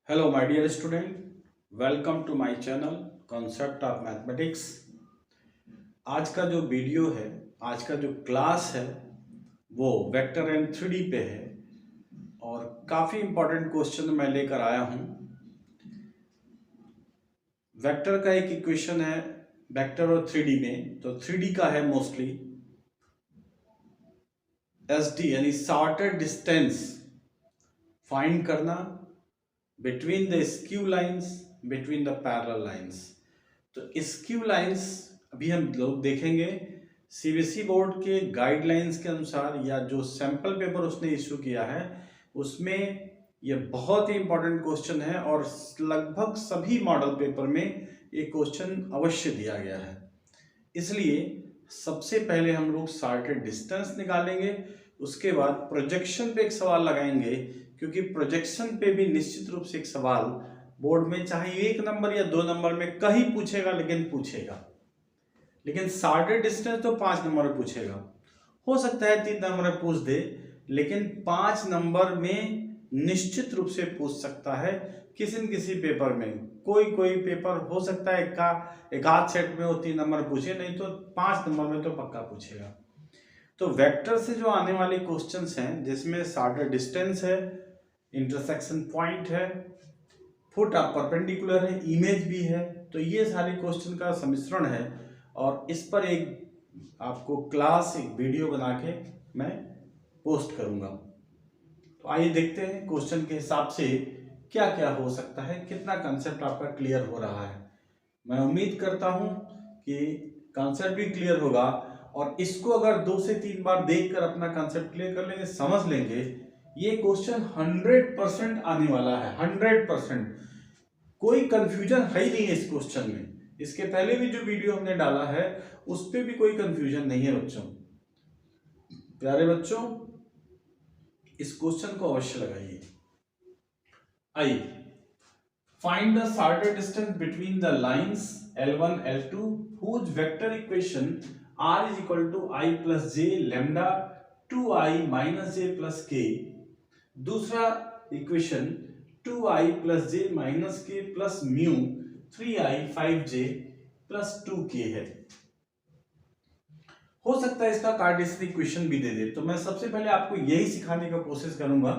Hello my dear student, welcome to my channel concept of mathematics. आज का जो video है, आज का जो क्लास है वो वेक्टर एंड 3D पे है और काफ़ी इम्पोर्टेंट क्वेश्चन मैं लेकर आया हूँ। वेक्टर का एक इक्वेशन है वेक्टर और 3D में, तो 3D का है मोस्टली SD यानी शॉर्टेड डिस्टेंस फाइंड करना between the skew lines, between the parallel lines. तो स्क्यू लाइंस अभी हम लोग देखेंगे सीबीएसई बोर्ड के गाइडलाइंस के अनुसार, या जो सैंपल पेपर उसने इशू किया है उसमें ये बहुत ही इंपॉर्टेंट क्वेश्चन है और लगभग सभी मॉडल पेपर में ये क्वेश्चन अवश्य दिया गया है। इसलिए सबसे पहले हम लोग शॉर्टेड डिस्टेंस निकालेंगे, उसके बाद प्रोजेक्शन पे एक सवाल लगाएंगे, क्योंकि प्रोजेक्शन पे भी निश्चित रूप से एक सवाल बोर्ड में चाहे 1 नंबर या 2 नंबर में कहीं पूछेगा, लेकिन पूछेगा। लेकिन शॉर्टेड डिस्टेंस तो 5 नंबर में पूछेगा, हो सकता है 3 नंबर में पूछ दे, लेकिन 5 नंबर में निश्चित रूप से पूछ सकता है। किसी न किसी पेपर में कोई पेपर हो सकता है एक आध सेट में वो 3 नंबर पूछे, नहीं तो 5 नंबर में तो पक्का पूछेगा। तो वेक्टर से जो आने वाले क्वेश्चंस हैं, जिसमें शॉर्टेड डिस्टेंस है, इंटरसेक्शन पॉइंट है, फुट ऑफ परपेंडिकुलर है, इमेज भी है, तो ये सारे क्वेश्चन का सम्मिश्रण है और इस पर एक आपको क्लास, एक वीडियो बना के मैं पोस्ट करूंगा। तो आइए देखते हैं क्वेश्चन के हिसाब से क्या क्या हो सकता है, कितना कंसेप्ट आपका क्लियर हो रहा है। मैं उम्मीद करता हूं कि कंसेप्ट भी क्लियर होगा और इसको अगर 2 से 3 बार देखकर अपना कंसेप्ट क्लियर कर लेंगे, समझ लेंगे, ये क्वेश्चन 100% आने वाला है। 100% कोई कंफ्यूजन है ही नहीं है इस क्वेश्चन में। इसके पहले भी जो वीडियो हमने डाला है उस पर भी कोई कंफ्यूजन नहीं है बच्चों। प्यारे बच्चों, इस क्वेश्चन को अवश्य लगाइए। आइए, find the shorted distance between the lines L1 L2 whose vector equation r is equal to I plus j lambda 2i minus j plus k। दूसरा equation 2i plus j minus k plus mu 3i 5j plus 2k है। हो सकता है इसका Cartesian equation भी दे दे, तो मैं सबसे पहले आपको यही सिखाने का कोशिश करूंगा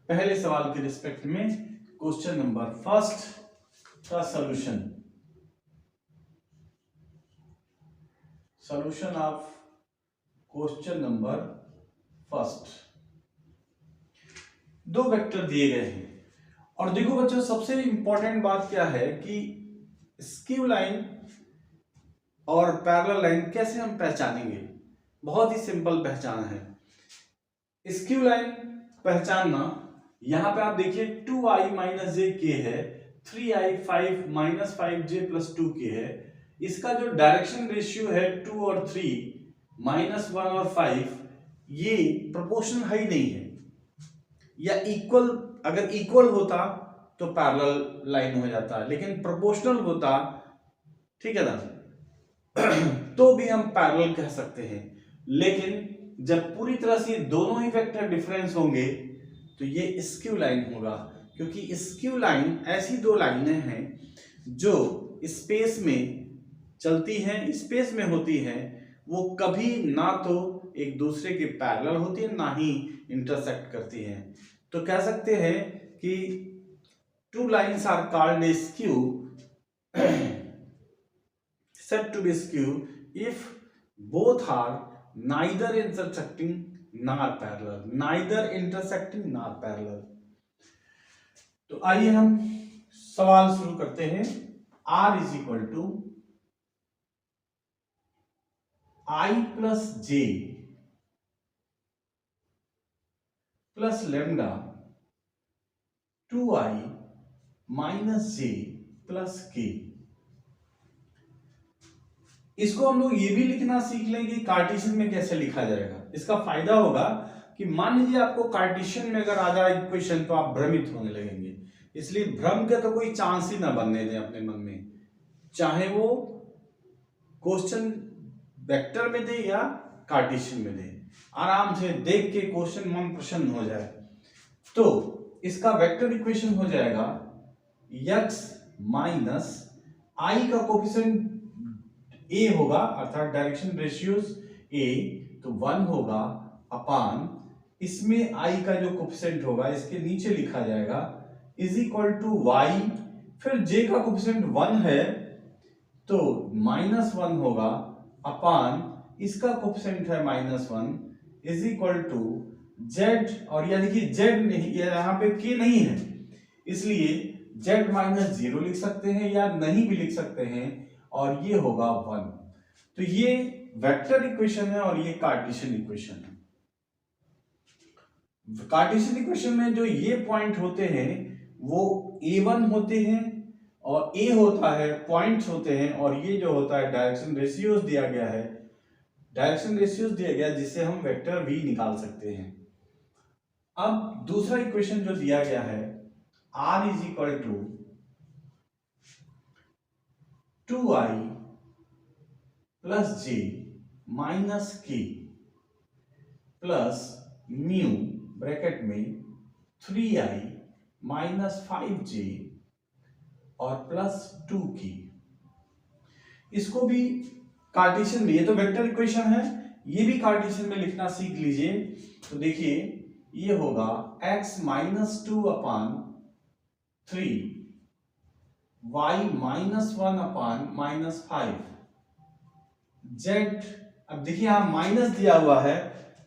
पहले सवाल के रिस्पेक्ट में। क्वेश्चन नंबर फर्स्ट का solution of question number first. 2 vector दिए गए हैं और देखो बच्चों, सबसे इंपॉर्टेंट बात क्या है कि स्क्यू लाइन और पैरेलल लाइन कैसे हम पहचानेंगे। बहुत ही सिंपल पहचान है। स्क्यू लाइन पहचानना, यहां पे आप देखिए 2i माइनस जे के है, 3i 5 minus 5j plus 2k है। इसका जो डायरेक्शन रेशियो है 2 और 3 माइनस 1 और 5, ये प्रोपोर्शनल है ही नहीं है, या इक्वल, अगर इक्वल होता तो पैरेलल लाइन हो जाता है, लेकिन प्रोपोर्शनल होता, ठीक है ना, तो भी हम पैरेलल कह सकते हैं। लेकिन जब पूरी तरह से दोनों ही वेक्टर डिफरेंस होंगे तो ये स्क्यू लाइन होगा, क्योंकि स्क्यू लाइन ऐसी 2 लाइनें हैं जो स्पेस में चलती हैं, स्पेस में होती हैं, वो कभी ना तो एक दूसरे के पैरेलल होती है, ना ही इंटरसेक्ट करती हैं। तो कह सकते हैं कि 2 lines are called a skew, said to be skew if both are neither intersecting nor parallel, neither intersecting nor parallel। तो आइए हम सवाल शुरू करते हैं। r is equal to I plus j plus lambda 2i minus j plus k। इसको हम लोग ये भी लिखना सीख लेंगे कार्टेशियन में कैसे लिखा जाएगा। इसका फायदा होगा कि मान लीजिए आपको कार्टेशियन में अगर आ जाए इक्वेशन तो आप भ्रमित होने लगेंगे, इसलिए भ्रम का तो कोई चांस ही ना बनने दें अपने मन में, चाहे वो क्वेश्चन वेक्टर में दे या कार्टेशियन में दे। आराम से देख के क्वेश्चन मन प्रसन्न हो जाए। तो इसका वेक्टर इक्वेशन हो जाएगा x माइनस आई का कोफिशिएंट ए होगा, अर्थात डायरेक्शन रेशियोज ए, तो 1 होगा अपान इसमें आई का जो कोफिशिएंट होगा इसके नीचे लिखा जाएगा इज इक्वल टू वाई, फिर जे का कोफिशिएंट 1 है तो -1 होगा अपान इसका कोफिशिएंट है -1 इज इक्वल टू जेड, और यह देखिए जेड नहीं, यहाँ पे के नहीं है इसलिए जेड -0 लिख सकते हैं या नहीं भी लिख सकते हैं, और ये होगा 1। तो ये वेक्टर इक्वेशन है और ये कार्टेशियन इक्वेशन है। कार्टेशियन इक्वेशन में जो ये पॉइंट होते हैं वो A1 होते हैं और A होता है पॉइंट्स होते हैं, और ये जो होता है डायरेक्शन रेशियोज दिया गया है, डायरेक्शन रेशियोज दिया गया जिससे हम वेक्टर V निकाल सकते हैं। अब दूसरा इक्वेशन जो दिया गया है R is equal to 2i plus J minus K plus mu bracket में 3i माइनस 5j और प्लस 2 की, इसको भी कार्टेशियन में, ये तो वेक्टर इक्वेशन है, ये भी कार्टेशियन में लिखना सीख लीजिए। तो देखिए ये होगा x -2 अपान 3 y -1 अपान -5 z, अब देखिए यहां माइनस दिया हुआ है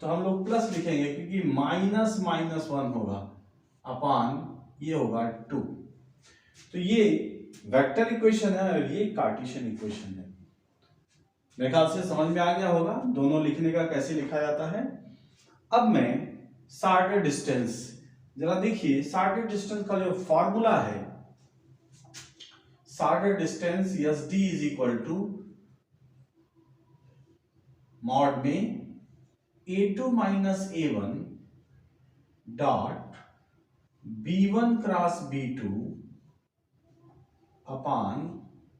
तो हम लोग प्लस लिखेंगे क्योंकि -1 होगा अपान ये होगा 2। तो ये वेक्टर इक्वेशन है और ये कार्टेशियन इक्वेशन है। मेरे ख्याल से समझ में आ गया होगा दोनों लिखने का कैसे लिखा जाता है। अब मैं शार्टेड डिस्टेंस, जरा देखिए शार्टेड डिस्टेंस का जो फॉर्मूला है, shortest distance S D is equal to mod में a2 minus a1 dot b1 cross b2 upon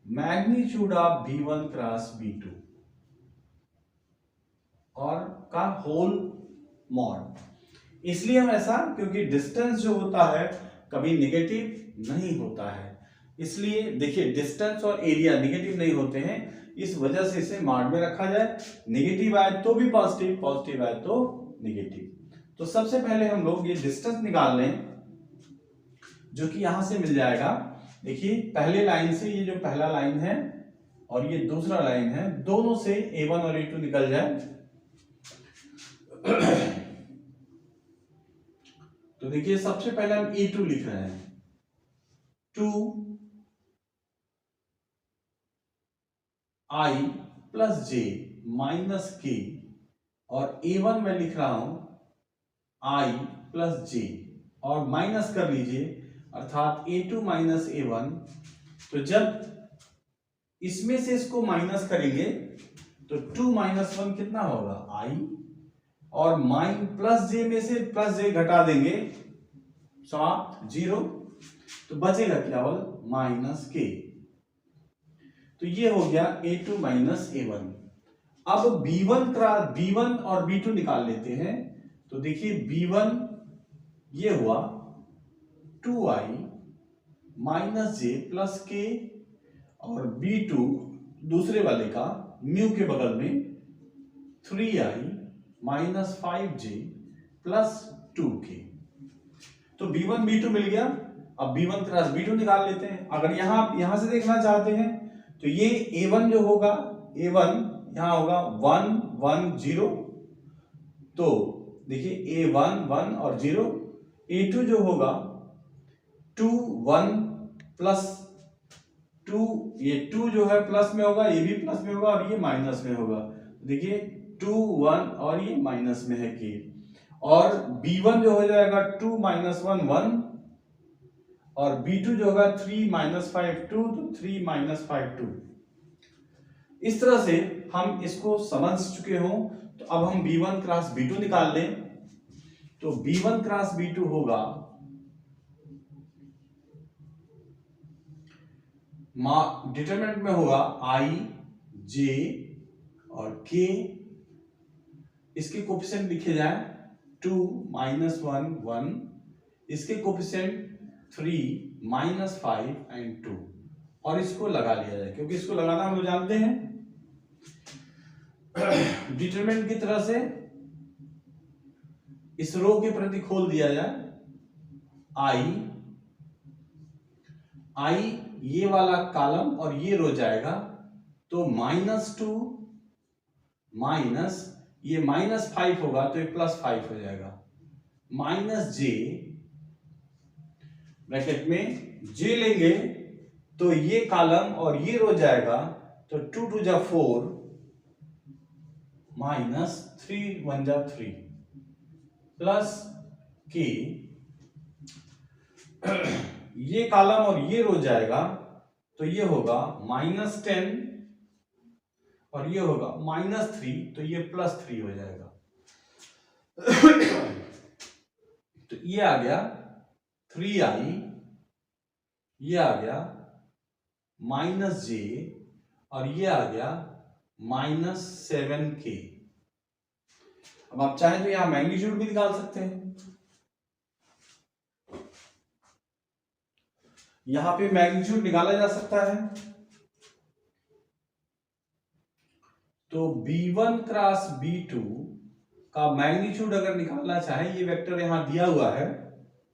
magnitude of b1 cross b2 और का होल मॉड। इसलिए हम ऐसा, क्योंकि डिस्टेंस जो होता है कभी निगेटिव नहीं होता है, इसलिए देखिए डिस्टेंस और एरिया निगेटिव नहीं होते हैं, इस वजह से इसे मॉड में रखा जाए। नेगेटिव आए तो भी पॉजिटिव, पॉजिटिव आए तो नेगेटिव। तो सबसे पहले हम लोग ये डिस्टेंस निकाल लें जो कि यहां से मिल जाएगा। देखिए पहले लाइन से ये जो पहला लाइन है और ये दूसरा लाइन है, दोनों से a1 और a2 निकल जाए तो देखिए सबसे पहले हम a2 लिख रहे हैं, 2 i plus j minus k, और a1 में लिख रहा हूं i प्लस j और माइनस कर लीजिए अर्थात a2 माइनस a1। तो जब इसमें से इसको माइनस करेंगे तो 2 माइनस 1 कितना होगा i, और माइन प्लस जे में से प्लस जे घटा देंगे, समाप्त 0, तो बचेगा केवल माइनस के। तो ये हो गया a2 माइनस a1। अब b1 और b2 निकाल लेते हैं। तो देखिए b1 ये हुआ 2i माइनस जे प्लस के, और b2 दूसरे वाले का म्यू के बगल में 3i minus 5j plus 2k। तो b1 b2 मिल गया। अब b1 क्रॉस b2 निकाल लेते हैं। अगर यहां से देखना चाहते हैं तो ये a1 जो होगा, a1 यहां होगा 1 1 0, तो देखिए a1 1 और 0, a2 जो होगा 2 1 प्लस 2, ये 2 जो है प्लस में होगा, ये भी प्लस में होगा और ये माइनस में होगा। देखिए 2 1 और ये माइनस में है के, और b1 जो हो जाएगा 2 माइनस 1 1, और b2 जो होगा 3 माइनस 5 2, तो 3 माइनस 5 2। इस तरह से हम इसको समझ चुके हो। तो अब हम b1 क्रॉस b2 निकाल लें। तो b1 क्रॉस b2 होगा डिटरमिनेंट में होगा i j और k, इसके कोफिशिएंट लिखे जाए 2 माइनस 1 1, इसके कोफिशिएंट 3 -5 एंड 2 और इसको लगा लिया जाए, क्योंकि इसको लगाना हम लोग जानते हैं डिटरमिनेंट की तरह से इस रो के प्रति खोल दिया जाए आई ये वाला कॉलम और ये रो जाएगा, तो -2 माइनस ये -5 होगा तो ये +5 हो जाएगा, -j ब्रैकेट में j लेंगे तो ये कॉलम और ये रो जाएगा, तो 2 2 जा 4 -3 1 जा 3 प्लस k ये कॉलम और ये रो जाएगा, तो ये होगा -10 और ये होगा -3, तो ये +3 हो जाएगा। तो ये आ गया 3i, ये आ गया -j और ये आ गया -7k। अब आप चाहें तो यहां मैग्नीट्यूड भी निकाल सकते हैं। यहां पे मैग्नीट्यूड निकाला जा सकता है, तो b1 क्रॉस b2 का मैग्नीट्यूड अगर निकालना चाहे, ये वेक्टर यहां दिया हुआ है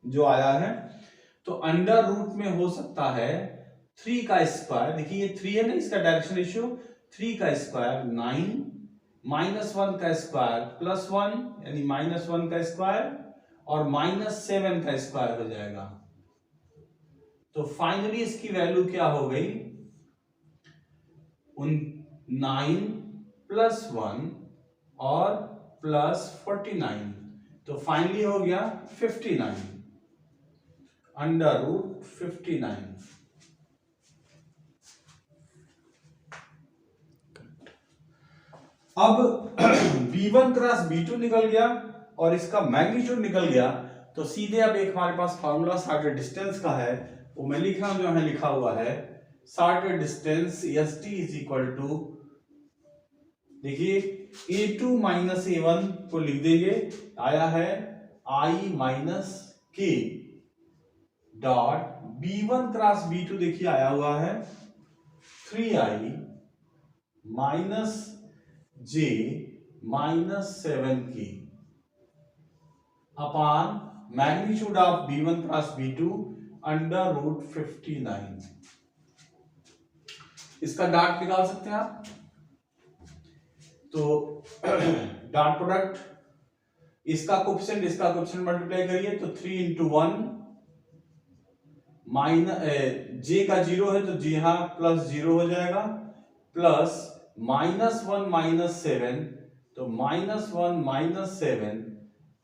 जो आया है, तो अंडर रूट में हो सकता है 3 का स्क्वायर, देखिए ये 3 है ना, इसका डायरेक्शन रेशियो 3 का स्क्वायर 9 -1 का स्क्वायर +1 यानी -1 का स्क्वायर और -7 का स्क्वायर हो जाएगा। तो फाइनली इसकी वैल्यू क्या हो गई, 9 + 1 और +49, तो फाइनली हो गया 59 √59। अब b1 क्रॉस b2 निकल गया और इसका मैग्नीट्यूड निकल गया, तो सीधे अब एक हमारे पास फार्मूला शॉर्टेड डिस्टेंस का है, वो मैं लिख रहा हूं, जो है लिखा हुआ है shorted distance st is equal to, देखिए a2 - a1 को लिख देंगे, आया है i - k dot b1 cross b2, देखिए आया हुआ है 3i -j -7k upon magnitude of b1 cross b2 √59। इसका डॉट निकाल सकते हैं आप, तो डॉट प्रोडक्ट, इसका कोएफिशिएंट मल्टीप्लाई करिए, तो 3 × 1 j का 0 है तो जी हाँ +0 हो जाएगा, प्लस -1 - 7, तो -1 - 7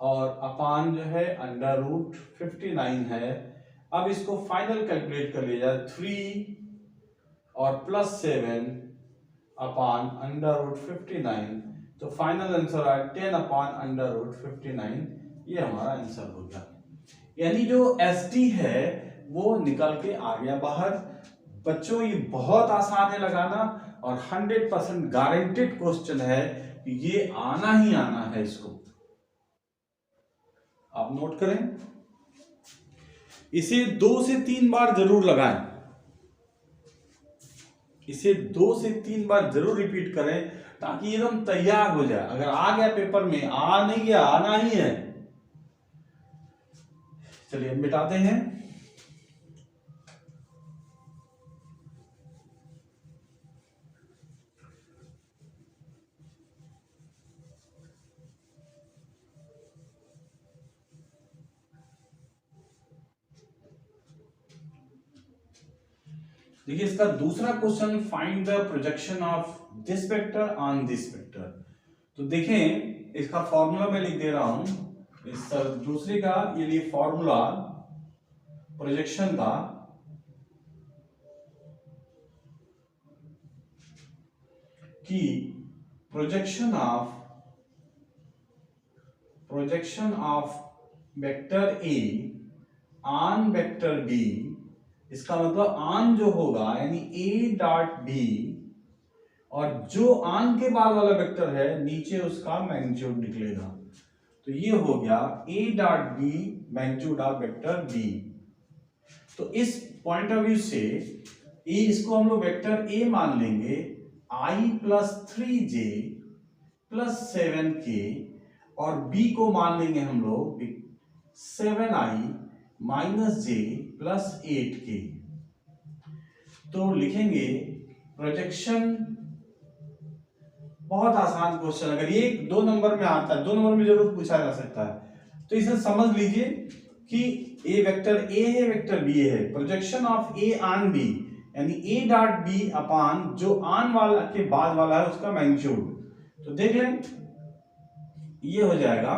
और अपान जो है √59 है। अब इसको फाइनल कैलकुलेट कर लिया जाए, 3 और +7 अपान √59, तो फाइनल आंसर आया 10 / √59। ये हमारा आंसर हो गया, यानी जो SD है वो निकल के आ गया बाहर। बच्चों ये बहुत आसान है लगाना और 100% गारंटेड क्वेश्चन है कि ये आना ही आना है, इसको आप नोट करें। इसे 2 से 3 बार जरूर लगाएं, इसे 2 से 3 बार जरूर रिपीट करें ताकि एकदम तैयार हो जाए। अगर आ गया पेपर में, आ नहीं गया, आना ही है। चलिए मिटाते हैं। देखिए इसका दूसरा question, find the projection of this vector on this vector. तो देखें इसका फॉर्मूला मैं लिख दे रहा हूं, इस दूसरे का ये लिए फॉर्मूला प्रोजेक्शन का, कि projection of vector A on vector B, इसका मतलब आन जो होगा यानी a डॉट बी, और जो आन के बाद वाला वेक्टर है नीचे उसका मैग्नीट्यूड निकलेगा। तो ये हो गया a dot B magnitude of vector B. तो इस पॉइंट ऑफ व्यू से इसको हम लोग वेक्टर ए मान लेंगे, i plus 3j plus 7k, और b को मान लेंगे हम लोग 7i minus j plus 8k। तो लिखेंगे प्रोजेक्शन, बहुत आसान क्वेश्चन, अगर ये 2 नंबर में आता है, 2 नंबर में जरूर पूछा जा सकता है, तो इसे समझ लीजिए कि ए वेक्टर ए है, वेक्टर बी है, projection of A on B, यानी ए डॉट बी अपान जो ऑन वाला के बाद वाला है उसका मैग्नीट्यूड। तो देख लें, ये हो जाएगा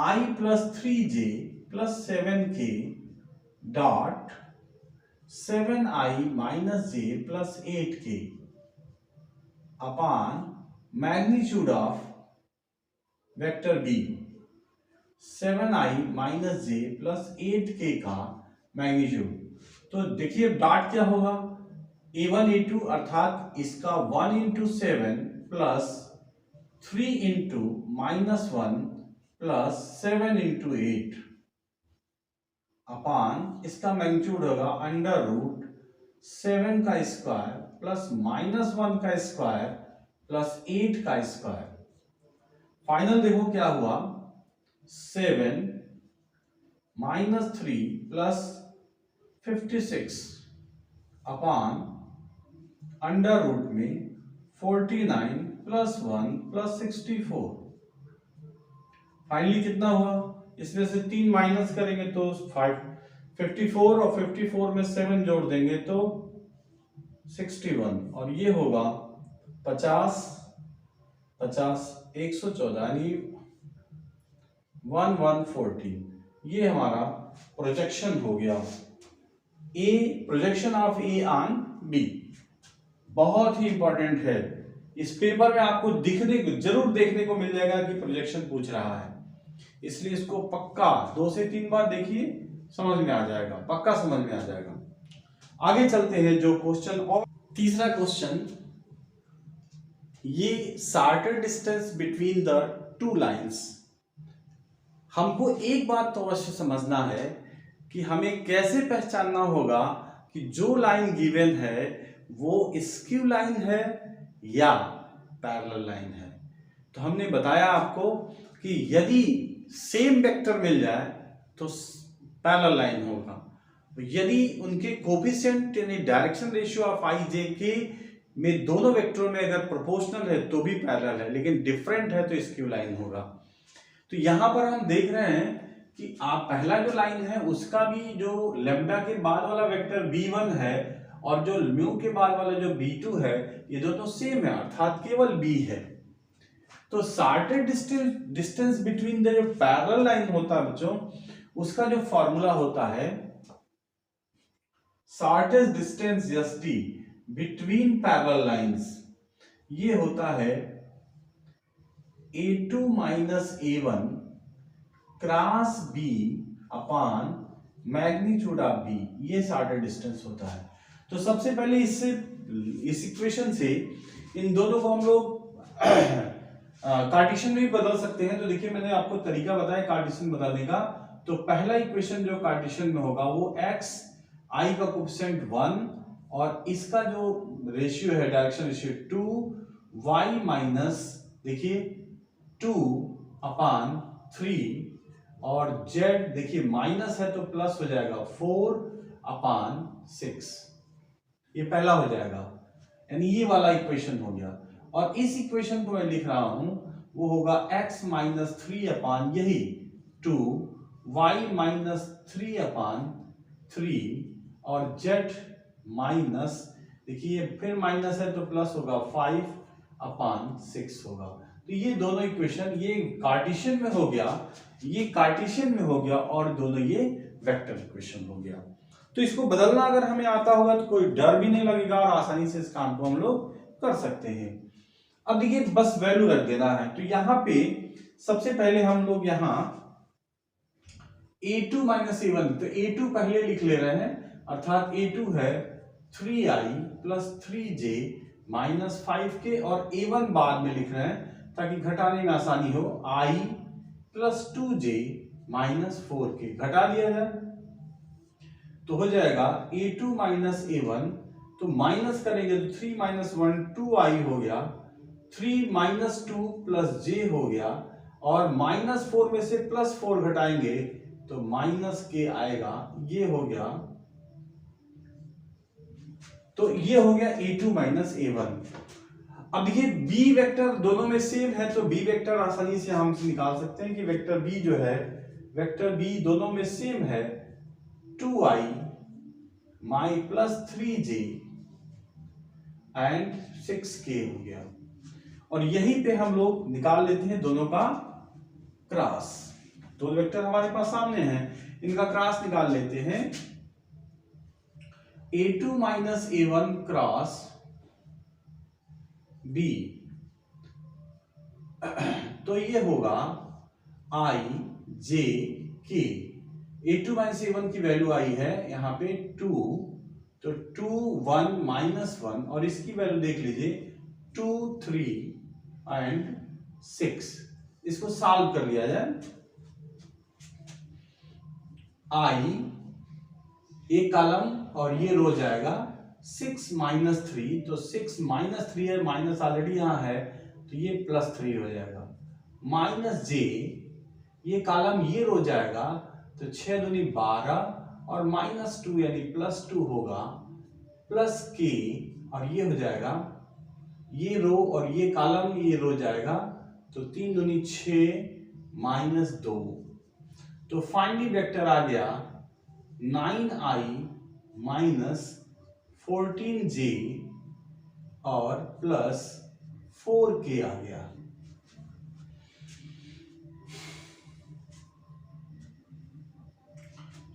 i plus 3j plus 7k dot 7i minus j plus 8k upon magnitude of vector B, 7i minus j plus 8k का मैग्नीट्यूड। तो देखिए डॉट क्या होगा, a1 a2 अर्थात इसका 1 into 7 plus 3 into minus 1 plus 7 into 8 अपान इसका magnitude होगा under root 7 का स्क्वायर प्लस माइनस 1 का स्क्वायर प्लस 8 का स्क्वायर। फाइनल देखो क्या हुआ, 7 minus 3 plus 56 upon under root में 49 प्लस 1 प्लस 64। फाइनली कितना हुआ, इसमें से 3 माइनस करेंगे तो 54 और 54 में 7 जोड़ देंगे तो 61, और ये होगा 50 50 114 यानी 1140। ये हमारा प्रोजेक्शन हो गया, a projection of A on b. बहुत ही इंपॉर्टेंट है, इस पेपर में आपको जरूर देखने को मिल जाएगा कि प्रोजेक्शन पूछ रहा है, इसलिए इसको पक्का 2 से 3 बार देखिए, समझ में आ जाएगा, पक्का समझ में आ जाएगा। आगे चलते हैं जो क्वेश्चन, और तीसरा क्वेश्चन, ये shorter distance between the 2 lines. हमको एक बात तो अवश्य समझना है कि हमें कैसे पहचानना होगा कि जो लाइन गिवन है वो स्क्यू लाइन है या पैरेलल लाइन है। तो हमने बताया आपको कि यदि सेम वेक्टर मिल जाए तो पैरेलल लाइन होगा, यदि उनके कोफिशिएंट यानी डायरेक्शन रेशियो ऑफ आई जे के में दोनों वेक्टरों में अगर प्रोपोर्शनल है तो भी पैरेलल है, लेकिन डिफरेंट है तो स्क्यू लाइन होगा। तो यहां पर हम देख रहे हैं कि आप पहला जो लाइन है उसका भी जो लेम्डा के बाद वाला वेक्टर b1 है और जो म्यू के बाद वाला जो b2 है, ये दोनों सेम है अर्थात केवल b है। तो शार्टेड डिस्टेंस बिटवीन द जो पैरेलल लाइन होता है बच्चों, उसका जो फॉर्मूला होता है shortest distance SD between parallel lines, ये होता है a2 minus a1 cross b upon magnitude of b, ये शार्टेड डिस्टेंस होता है। तो सबसे पहले इस इक्वेशन से इन दोनों को हम लोग कार्टेशियन में भी बदल सकते हैं। तो देखिए मैंने आपको तरीका बताया कार्टेशियन बदलने का। तो पहला इक्वेशन जो कार्टेशियन में होगा वो x i का कोएफिशिएंट 1 और इसका जो रेशियो है डायरेक्शन रेशियो 2 y माइनस देखिए 2 अपान 3 और z देखिए माइनस है तो प्लस हो जाएगा 4 अपान 6, ये पहला हो जाएगा, यानी ये वाला इक्वेशन हो गया। और इस इक्वेशन को मैं लिख रहा हूं वो होगा x माइनस 3 अपान यही 2 y माइनस 3 अपान 3 और z माइनस देखिए फिर माइनस है तो प्लस होगा 5 अपान 6 होगा। तो ये दोनों इक्वेशन ये कार्टेशियन में हो गया, ये कार्टेशियन में हो गया और दोनों ये वेक्टर इक्वेशन हो गया। तो इसको बदलना अगर हमें आता होगा तो कोई डर भी नहीं लगेगा और आसानी से इस काम को हम लोग कर सकते हैं। अब देखिए बस वैल्यू रख देना है। तो यहाँ पे सबसे पहले हम लोग यहाँ a2 माइनस a1, तो a2 पहले लिख ले रहे हैं अर्थात a2 है 3i plus 3j minus 5k और a1 बाद में लिख रहे हैं ताकि घटाने में आसानी हो। I plus 2j minus 4k घटा लिया जाए तो हो जाएगा a2 माइनस a1, तो माइनस करेंगे तो 3 माइनस 1 2i हो गया, 3 माइनस 2 प्लस j हो गया, और माइनस 4 में से प्लस 4 घटाएंगे तो माइनस k आएगा, ये हो गया। तो ये हो गया a2 माइनस a1। अब ये b वेक्टर दोनों में सेम है तो b वेक्टर आसानी से हम निकाल सकते हैं कि वेक्टर b जो है, वेक्टर b दोनों में सेम है, 2i my plus 3j and 6k हो गया। और यहीं पे हम लोग निकाल लेते हैं दोनों का क्रॉस। दो वेक्टर हमारे पास सामने हैं, इनका क्रॉस निकाल लेते हैं। a2 minus a1 cross b, तो ये होगा i j k। a2 minus a1 की वैल्यू आई है यहाँ पे 2, तो 2 1 माइनस 1, और इसकी वैल्यू देख लीजिए 2 3 एंड 6। इसको सॉल्व कर लिया जाए। i एक कॉलम और ये रो जाएगा 6 माइनस 3, तो 6 माइनस 3 है, माइनस ऑलरेडी यहाँ है तो ये प्लस 3 हो जाएगा, माइनस j, ये कॉलम ये रो जाएगा तो 6 दूनी 12 और माइनस 2 यानी प्लस 2 होगा, प्लस k, और ये हो जाएगा ये रो और ये कॉलम ये रो जाएगा तो 3 दूनी 6 माइनस 2, तो फाइनली वेक्टर आ गया 9i माइनस 14j और प्लस 4k आ गया।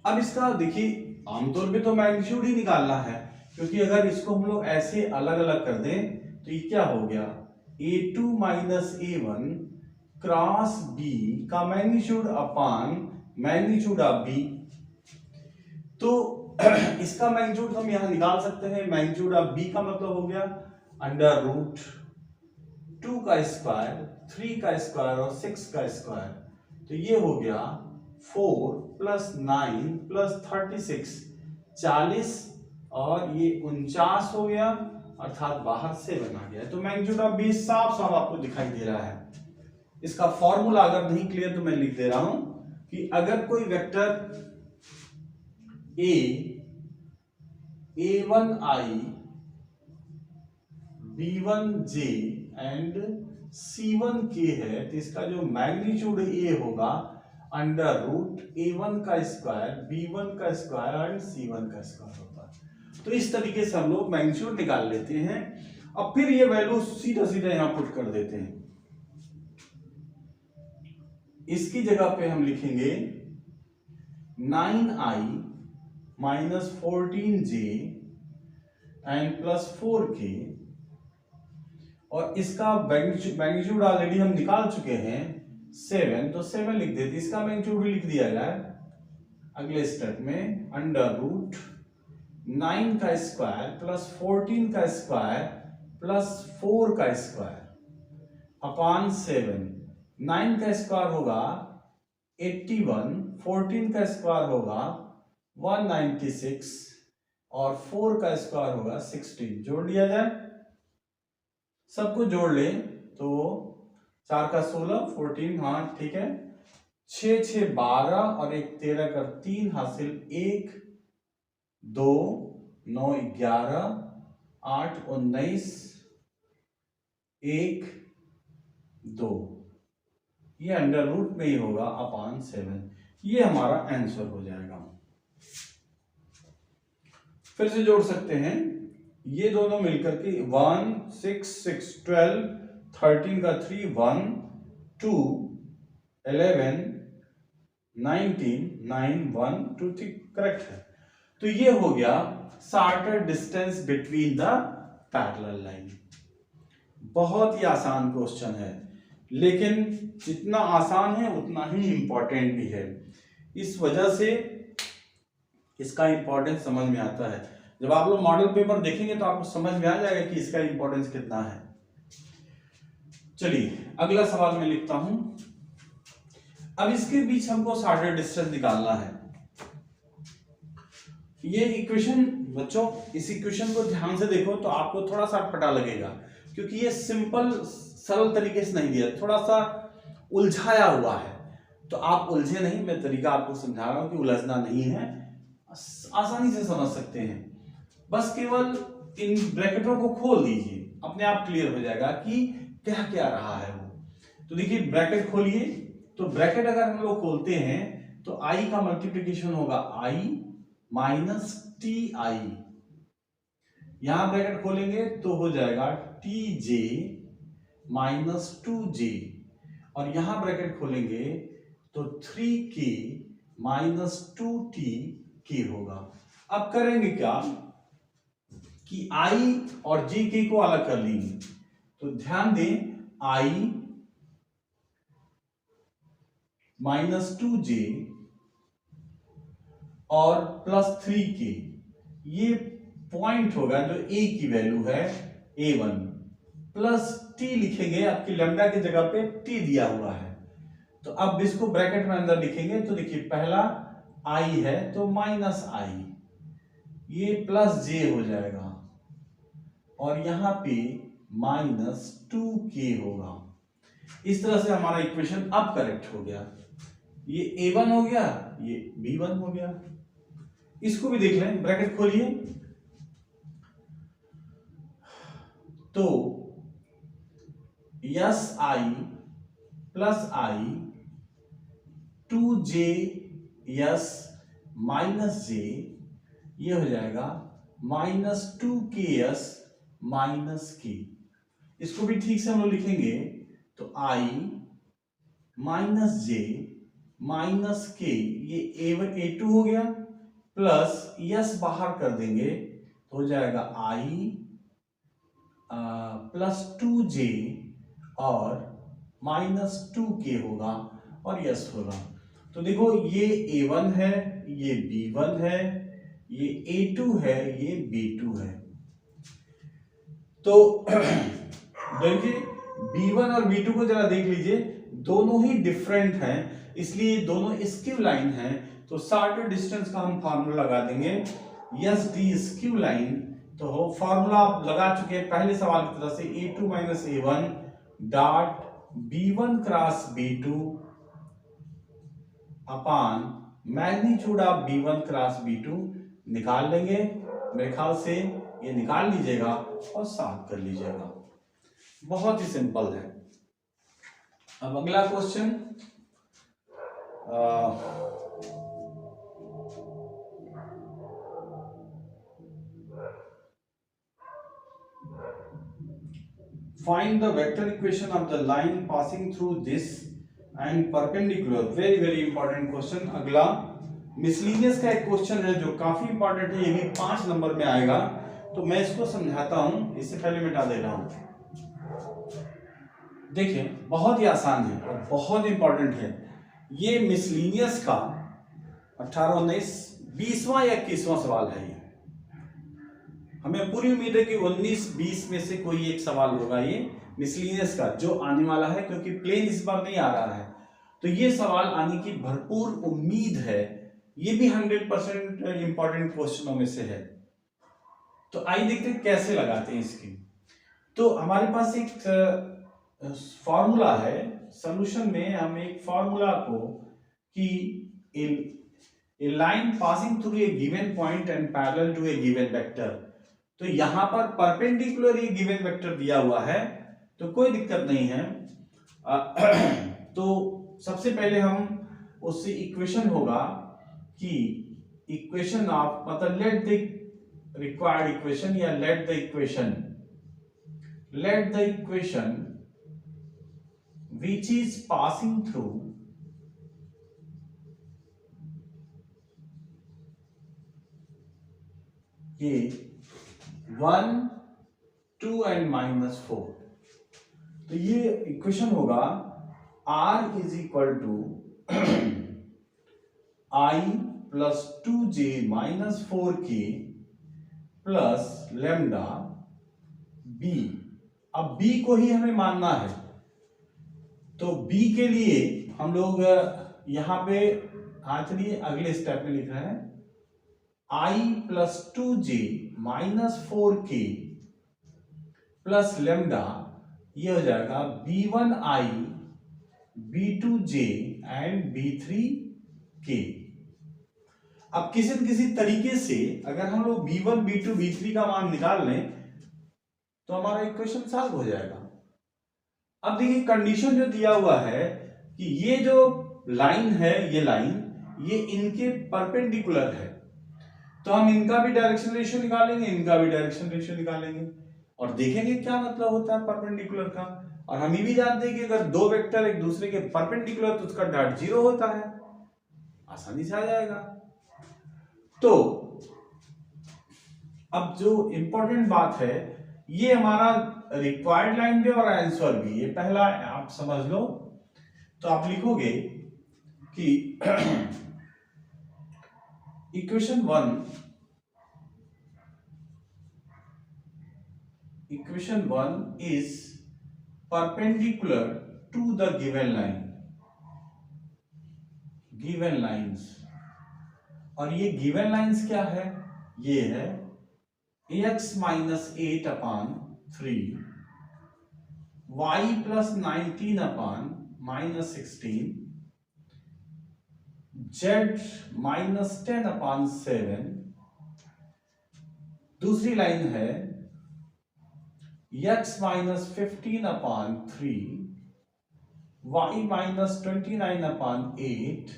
अब इसका देखिए आमतौर पे तो मैग्नीट्यूड ही निकालना है, क्योंकि अगर इसको हम लोग ऐसे अलग अलग कर दें तो ये क्या हो गया, a2 minus a1 cross b का magnitude upon magnitude of b। तो इसका मैग्नीट्यूड हम यहां निकाल सकते हैं। मैग्नीट्यूड ऑफ b का मतलब हो गया अंडर रूट 2 का स्क्वायर, 3 का स्क्वायर और 6 का स्क्वायर, तो ये हो गया 4 प्लस 9 प्लस 36 40 और ये 49 हो गया, अर्थात बाहर 7 आ गया। तो मैग्नीट्यूड ऑफ b साफ साफ आपको दिखाई दे रहा है। इसका फॉर्मूला अगर नहीं क्लियर तो मैं लिख दे रहा हूं कि अगर कोई vector a a1i b1j and c1k है तो इसका जो मैग्नीट्यूड a होगा अंडर रूट a1 का स्क्वायर b1 का स्क्वायर एंड c1 का स्क्वायर होता है। तो इस तरीके से हम लोग मैग्नीट्यूड निकाल लेते हैं। अब फिर ये वैल्यू सीधा सीधा यहां पुट कर देते हैं। इसकी जगह पे हम लिखेंगे 9i minus 14j and plus 4k, और इसका मैग्नीट्यूड ऑलरेडी हम निकाल चुके हैं 7, तो 7 लिख देते, इसका मैग्नीट्यूड भी लिख दिया जाए अगले स्टेप में, अंडर रूट 9 का स्क्वायर प्लस 14 का स्क्वायर प्लस 4 का स्क्वायर अपान 7। 9 का स्क्वायर होगा 81, 14 का स्क्वायर होगा 196 और 4 का स्क्वायर होगा 16। जोड़ लिया जाए, सबको जोड़ ले तो 4 का 16 14, हाँ ठीक है, 6 6 12 और 1 13 कर 3 हासिल 1 2 9 11 8 19 1 2, ये अंडर रूट में ही होगा अपान 7। ये हमारा आंसर हो जाएगा। फिर से जोड़ सकते हैं, ये दोनों मिलकर के 1 6 6 12 13 का 3 1 2 11 19 9 1 2 3 करेक्ट है। तो ये हो गया shorter distance between the parallel line. बहुत ही आसान क्वेश्चन है, लेकिन जितना आसान है उतना ही इंपॉर्टेंट भी है। इस वजह से इसका इंपॉर्टेंस समझ में आता है। जब आप लोग मॉडल पेपर देखेंगे तो आपको समझ में आ जाएगा कि इसका इंपॉर्टेंस कितना है। चलिए अगला सवाल मैं लिखता हूं। अब इसके बीच हमको शॉर्टेस्ट डिस्टेंस निकालना है। ये इक्वेशन बच्चों, इस इक्वेशन को ध्यान से देखो तो आपको थोड़ा सा पता लगेगा, क्योंकि ये सिंपल सरल तरीके से नहीं दिया, थोड़ा सा उलझाया हुआ है। तो आप उलझे नहीं, मैं तरीका आपको समझा रहा हूं कि उलझना नहीं है, आसानी से समझ सकते हैं। बस केवल इन ब्रैकेटों को खोल दीजिए, अपने आप क्लियर हो जाएगा कि क्या क्या रहा है वो। तो देखिए ब्रैकेट खोलिए, तो ब्रैकेट अगर हम लोग खोलते हैं तो आई का मल्टीप्लिकेशन होगा आई माइनस टी आई, यहां ब्रैकेट खोलेंगे तो हो जाएगा टी जे माइनस टू जे, और यहां ब्रैकेट खोलेंगे तो 3k माइनस टू टी के होगा। अब करेंगे क्या कि i और j के को अलग कर लेंगे। तो ध्यान दें, i माइनस टू जे और प्लस 3k, ये पॉइंट होगा जो a की वैल्यू है a1, प्लस t लिखेंगे, आपकी लैम्डा की जगह पे t दिया हुआ है। तो अब इसको ब्रैकेट में अंदर लिखेंगे तो देखिए पहला i है तो माइनस i, ये प्लस j हो जाएगा, और यहां पे माइनस 2k होगा। इस तरह से हमारा इक्वेशन अब करेक्ट हो गया। ये a1 हो गया, ये b1 हो गया। इसको भी देख लें, ब्रैकेट खोलिए तो s i plus i 2j s minus j, ये हो जाएगा माइनस 2ks माइनस के। इसको भी ठीक से हम लोग लिखेंगे तो i माइनस जे माइनस के, ये a2 हो गया, प्लस यस बाहर कर देंगे तो हो जाएगा i प्लस 2j और माइनस 2k होगा और यस होगा। तो देखो ये a1 है, ये b1 है, ये a2 है, ये b2 है। तो देखिए b1 और b2 को जरा देख लीजिए, दोनों ही डिफरेंट हैं, इसलिए दोनों स्क्यू लाइन हैं। तो शॉर्टेस्ट डिस्टेंस का हम फार्मूला लगा देंगे, यस डी स्क्यू लाइन। तो फार्मूला आप लगा चुके हैं पहले सवाल की तरह से, a2 minus a1 dot b1 cross b2 upon magnitude of b1 cross b2 निकाल लेंगे। मेरे ख्याल से ये निकाल लीजिएगा और साफ कर लीजिएगा, बहुत ही सिंपल है। अब अगला question, find the vector equation of the line passing through this and perpendicular। very important question। अगला मिसलिनियस का एक क्वेश्चन है जो काफी इंपॉर्टेंट है, ये भी 5 नंबर में आएगा, तो मैं इसको समझाता हूं, इससे पहले मिटा दे रहा हूं। देखिए बहुत ही आसान है और बहुत इंपॉर्टेंट है। ये मिसलिनियस का 18, 19, 20वां या 21वां सवाल है। ये हमें पूरी उम्मीद है कि 19, 20 में से कोई एक सवाल होगा ये मिसलिनियस का जो आने वाला है, क्योंकि प्लेन इस बार नहीं आ रहा है। तो ये सवाल आने की भरपूर उम्मीद है, ये भी 100% इंपॉर्टेंट क्वेश्चनों में से है। तो आइए देखते हैं कैसे लगाते हैं इसकी। तो हमारे पास एक फॉर्मूला है, सॉल्यूशन में हम एक फॉर्मूला को कि a line passing through a given point and parallel to a given vector. तो यहां पर परपेंडिकुलर ये गिवन वेक्टर दिया हुआ है, तो कोई दिक्कत नहीं है। तो सबसे पहले हम उससे इक्वेशन होगा कि इक्वेशन ऑफ, मतलब लेट द रिक्वायर्ड इक्वेशन या let the equation which is passing through ये 1, 2 एंड -4। तो ये इक्वेशन होगा r is equal to i plus 2j minus 4k plus lambda b। अब b को ही हमें मानना है, तो b के लिए हम लोग यहाँ पे चलिए अगले स्टेप में लिख रहे हैं i plus 2j minus 4k plus lambda, ये हो जाएगा b1i b2j एंड b3k। अब किसी न किसी तरीके से अगर हम लोग b1 b2 b3 का मान निकाल लें तो हमारा इक्वेशन सॉल्व हो जाएगा। अब देखिए कंडीशन जो दिया हुआ है कि ये जो लाइन है, ये लाइन ये इनके परपेंडिकुलर है, तो हम इनका भी डायरेक्शन रेशियो निकालेंगे, इनका भी डायरेक्शन रेशियो निकालेंगे और देखेंगे क्या मतलब होता है परपेंडिकुलर का। और हम ये भी जानते हैं कि अगर दो वेक्टर एक दूसरे के परपेंडिकुलर तो उसका डॉट जीरो होता है, आसानी से आ जाएगा। तो अब जो इंपॉर्टेंट बात है, ये हमारा रिक्वायर्ड लाइन भी और आंसर भी, ये पहला आप समझ लो। तो आप लिखोगे कि equation one is perpendicular to the given lines. और ये गिवन लाइंस क्या है? ये है x minus 8 upon 3, y plus 19 upon minus 16, z minus 10 upon 7। दूसरी लाइन है x minus 15 upon 3, y minus 29 upon 8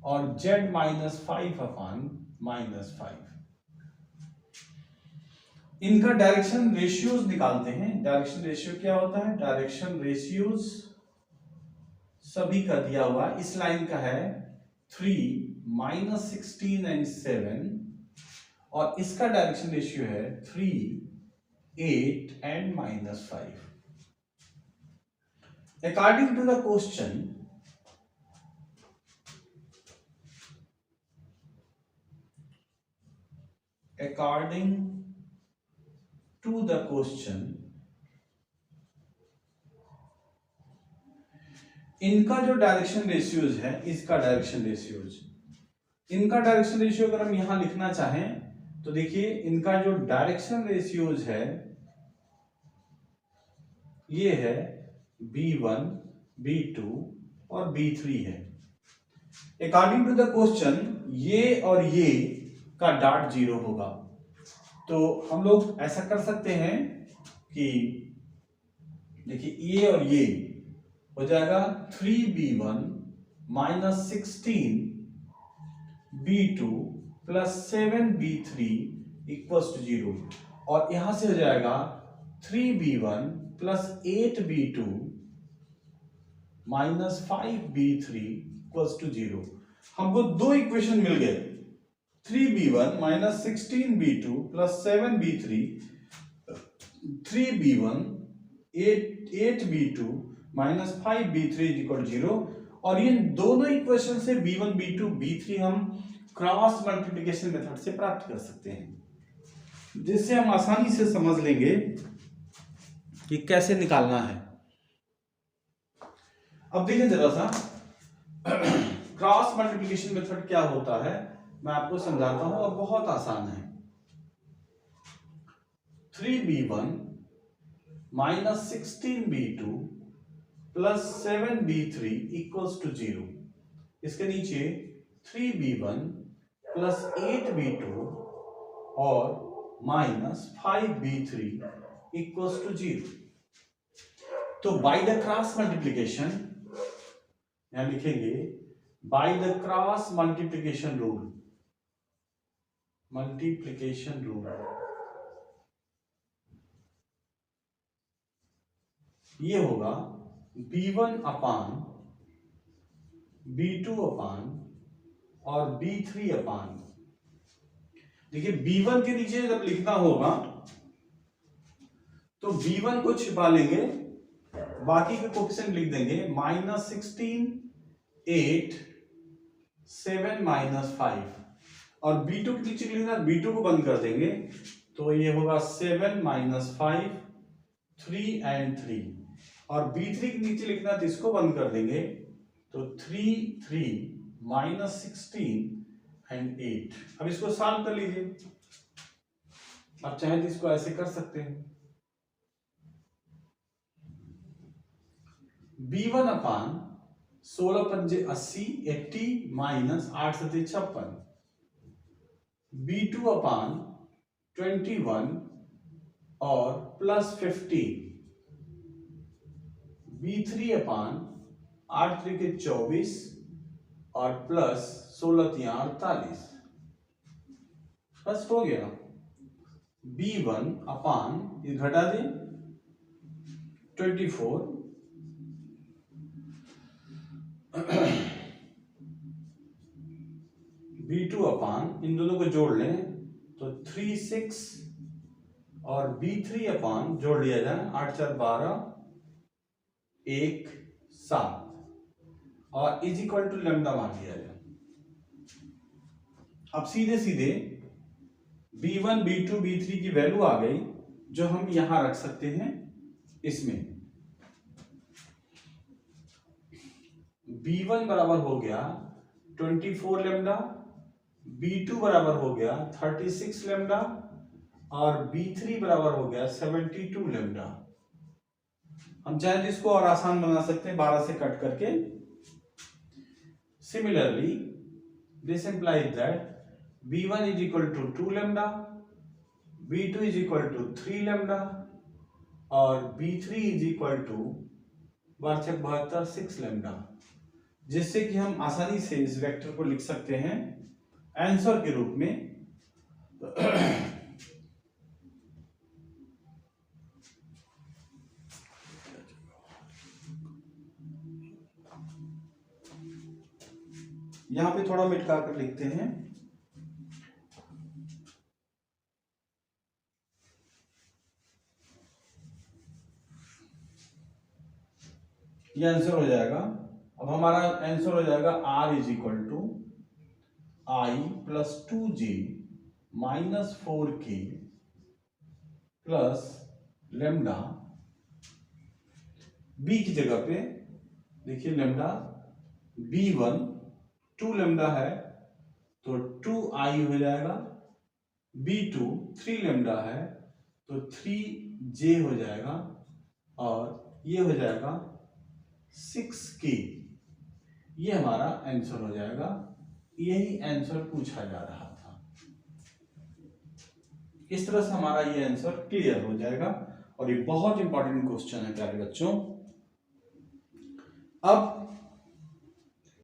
और z माइनस 5 अपान माइनस 5। इनका डायरेक्शन रेशियोज निकालते हैं। डायरेक्शन रेशियो क्या होता है? डायरेक्शन रेशियोज सभी का दिया हुआ, इस लाइन का है 3 माइनस 16 एंड 7 और इसका डायरेक्शन रेशियो है 3 8 and minus 5। According to the question, इनका जो डायरेक्शन रेशियोज है, इसका डायरेक्शन रेशियो अगर हम यहां लिखना चाहें तो देखिए इनका जो डायरेक्शन रेशियोज है ये है b1 b2 और b3 है। अकॉर्डिंग टू द क्वेश्चन ये और ये का डॉट जीरो होगा, तो हम लोग ऐसा कर सकते हैं कि देखिए ये और ये हो जाएगा 3b1 minus 16 b2 plus 7b3 equals to 0 और यहां से हो जाएगा 3b1 plus 8b2 minus 5b3 equals to 0। हमको दो इक्वेशन मिल गए, 3b1 minus 16b2 plus 7b3, 3b1 8b2 minus 5b3 equal 0। और ये दोनों इक्वेशन से b1 b2 b3 हम क्रॉस मल्टीप्लिकेशन मेथड से प्राप्त कर सकते हैं, जिससे हम आसानी से समझ लेंगे कि कैसे निकालना है। अब देखिए जरा सा क्रॉस मल्टीप्लिकेशन मेथड क्या होता है, मैं आपको समझाता हूं और बहुत आसान है। 3b1 minus 16b2 plus 7b3 equals to 0। इसके नीचे 3b1 प्लस 8b2 और माइनस 5b3 इक्वल्स टू 0। तो बाय द क्रॉस मल्टीप्लिकेशन यहां लिखेंगे, by the cross multiplication rule, ये होगा b1 अपान b2 अपान और b3 अपान। देखिए b1 के नीचे जब लिखना होगा तो b1 को छिपा लेंगे, बाकी के कोफिशिएंट लिख देंगे, माइनस 16 8 7 माइनस 5 और b2 के नीचे लिखना, b2 को बंद कर देंगे तो ये होगा 7 माइनस 5 3 एंड 3। और B3 के नीचे लिखना है तो इसको बंद कर देंगे, तो 3 3 माइनस 16 एंड 8। अब इसको सॉल्व कर लीजिए, आप चाहे तो इसको ऐसे कर सकते हैं, B1 अपान 16 पंजे 80 80 माइनस 8 सते 56, B2 अपान 21 और प्लस 50, B3 अपान 8 त्रिके 24 और प्लस 16 तिया 48। स्पष्ट हो गया। B1 अपान ये घटा दें 24 B2 अपान इन दोनों को जोड़ लें तो 3 6 और B3 अपान जोड़ लिया जाए 8 4 12 1 7 और इज इक्वल टू लेमडा मान लिया जाए। अब सीधे सीधे B1 B2 B3 की वैल्यू आ गई जो हम यहां रख सकते हैं इसमें। B1 बराबर हो गया 24 लेमडा, B2 बराबर हो गया 36 लेमडा और B3 बराबर हो गया 72 लेमडा। हम चाहे तो इसको और आसान बना सकते हैं 12 से कट करके। Similarly this implies that B1 is equal to 2 lambda, B2 is equal to 3 lambda और B3 is equal to 72 6 lambda, जिससे कि हम आसानी से इस वेक्टर को लिख सकते हैं आंसर के रूप में। यहां पे थोड़ा मिटका कर लिखते हैं, ये आंसर हो जाएगा। अब हमारा आंसर हो जाएगा R is equal to I plus 2J minus 4K plus lambda. B की जगह पे देखिए लेमडा B1 2 लेमडा है तो 2I हो जाएगा, B2 3 लेमडा है तो 3J हो जाएगा और ये हो जाएगा 6K। ये हमारा आंसर हो जाएगा। यही आंसर पूछा जा रहा था। इस तरह से हमारा ये आंसर क्लियर हो जाएगा और ये बहुत इंपॉर्टेंट क्वेश्चन है प्यारे बच्चों। अब